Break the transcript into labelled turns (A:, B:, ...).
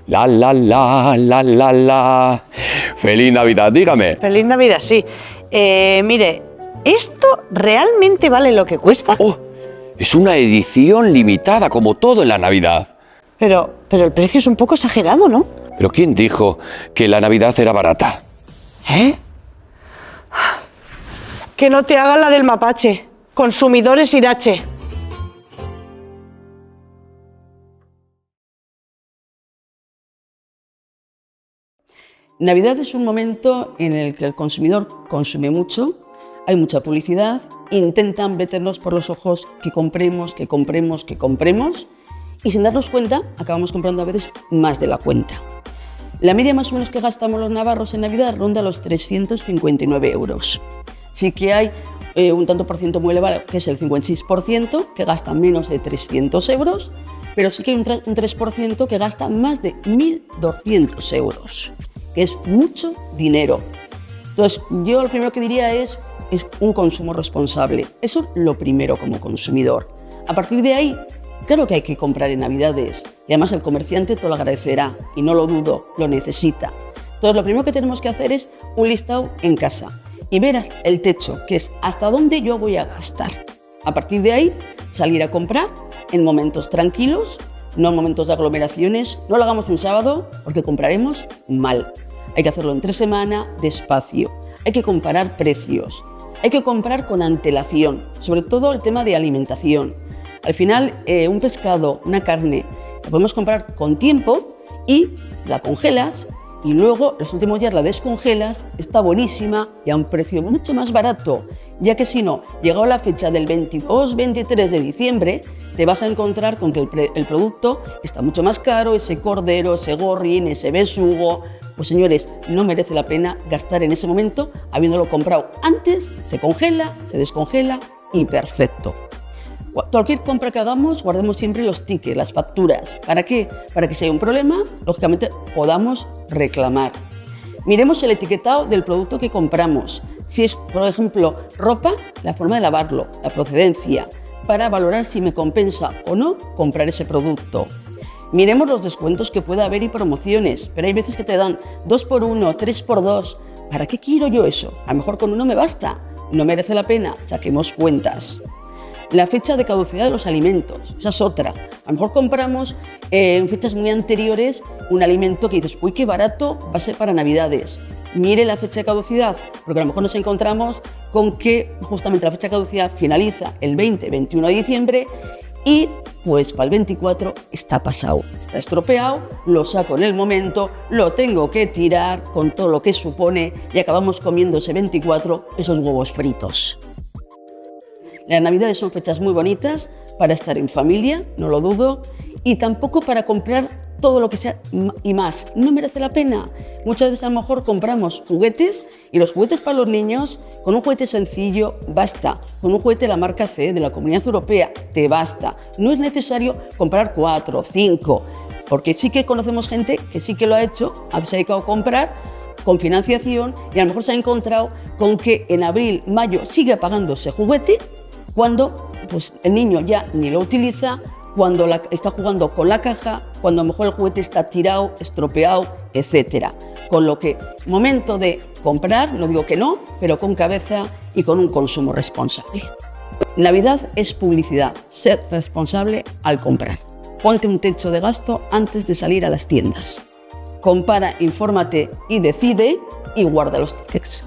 A: La, la, la, la, la, la. Feliz Navidad, dígame.
B: Feliz Navidad, sí. Mire, ¿esto realmente vale lo que cuesta?
A: Oh, es una edición limitada, como todo en la Navidad.
B: Pero el precio es un poco exagerado, ¿no?
A: ¿Pero quién dijo que la Navidad era barata?
B: ¿Eh? Que no te hagan la del mapache. Consumidores Irache.
C: Navidad es un momento en el que el consumidor consume mucho, hay mucha publicidad, intentan meternos por los ojos que compremos, y sin darnos cuenta acabamos comprando a veces más de la cuenta. La media más o menos que gastamos los navarros en Navidad ronda los 359 euros. Sí que hay un tanto por ciento muy elevado, que es el 56%, que gasta menos de 300 euros, pero sí que hay un 3% que gasta más de 1.200 euros, que es mucho dinero. Entonces, yo lo primero que diría es un consumo responsable. Eso es lo primero como consumidor. A partir de ahí, claro que hay que comprar en Navidades y además el comerciante te lo agradecerá y no lo dudo, lo necesita. Entonces, lo primero que tenemos que hacer es un listado en casa y ver el techo, que es hasta dónde yo voy a gastar. A partir de ahí, salir a comprar en momentos tranquilos, no en momentos de aglomeraciones. No lo hagamos un sábado porque compraremos mal. Hay que hacerlo entre semana, despacio. Hay que comparar precios. Hay que comprar con antelación, sobre todo el tema de alimentación. Al final, un pescado, una carne, la podemos comprar con tiempo y la congelas y luego los últimos días la descongelas, está buenísima y a un precio mucho más barato, ya que si no, llegado la fecha del 22-23 de diciembre, te vas a encontrar con que el producto está mucho más caro, ese cordero, ese gorrín, ese besugo. Pues señores, no merece la pena gastar en ese momento habiéndolo comprado antes, se congela, se descongela y perfecto. Cualquier compra que hagamos, guardemos siempre los tickets, las facturas. ¿Para qué? Para que si hay un problema, lógicamente podamos reclamar. Miremos el etiquetado del producto que compramos. Si es, por ejemplo, ropa, la forma de lavarlo, la procedencia, para valorar si me compensa o no comprar ese producto. Miremos los descuentos que pueda haber y promociones, pero hay veces que te dan 2x1, 3x2. ¿Para qué quiero yo eso? A lo mejor con uno me basta. No merece la pena, saquemos cuentas. La fecha de caducidad de los alimentos, esa es otra. A lo mejor compramos en fechas muy anteriores un alimento que dices, uy, qué barato, va a ser para Navidades. Mire la fecha de caducidad, porque a lo mejor nos encontramos con que justamente la fecha de caducidad finaliza el 20-21 de diciembre y pues para el 24 está pasado, está estropeado, lo saco en el momento, lo tengo que tirar con todo lo que supone y acabamos comiendo ese 24 esos huevos fritos. Las Navidades son fechas muy bonitas para estar en familia, no lo dudo, y tampoco para comprar todo lo que sea y más. No merece la pena. Muchas veces a lo mejor compramos juguetes y los juguetes para los niños, con un juguete sencillo, basta. Con un juguete de la marca C, de la Comunidad Europea, te basta. No es necesario comprar 4 o 5, porque sí que conocemos gente que sí que lo ha hecho, se ha dedicado a comprar con financiación y a lo mejor se ha encontrado con que en abril, mayo sigue pagando ese juguete cuando pues, el niño ya ni lo utiliza, cuando está jugando con la caja, cuando a lo mejor el juguete está tirado, estropeado, etc. Con lo que, momento de comprar, no digo que no, pero con cabeza y con un consumo responsable. Navidad es publicidad, ser responsable al comprar. Ponte un techo de gasto antes de salir a las tiendas. Compara, infórmate y decide y guarda los tickets.